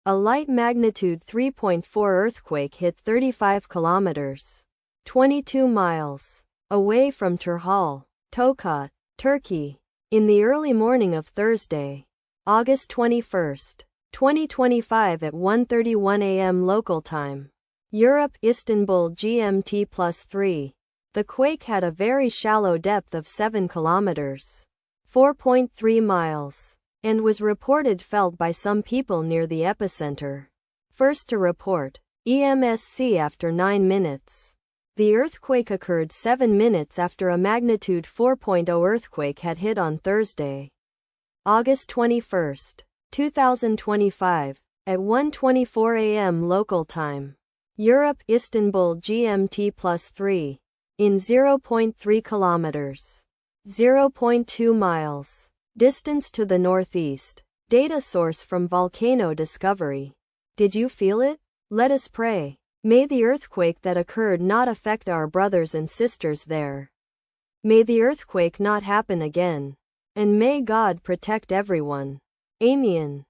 A light magnitude 3.4 earthquake hit 35 kilometers, 22 miles, away from Turhal, Tokat, Turkey, in the early morning of Thursday, August 21, 2025 at 1:31 a.m. local time. Europe, Istanbul GMT +3. The quake had a very shallow depth of 7 kilometers, 4.3 miles, and was reported felt by some people near the epicenter. First to report, EMSC after 9 minutes. The earthquake occurred 7 minutes after a magnitude 4.0 earthquake had hit on Thursday, August 21, 2025, at 1:24 a.m. local time. Europe, Istanbul GMT +3. In 0.3 kilometers, 0.2 miles, distance to the northeast. Data source from Volcano Discovery. Did you feel it? Let us pray. May the earthquake that occurred not affect our brothers and sisters there. May the earthquake not happen again. And may God protect everyone. Amen.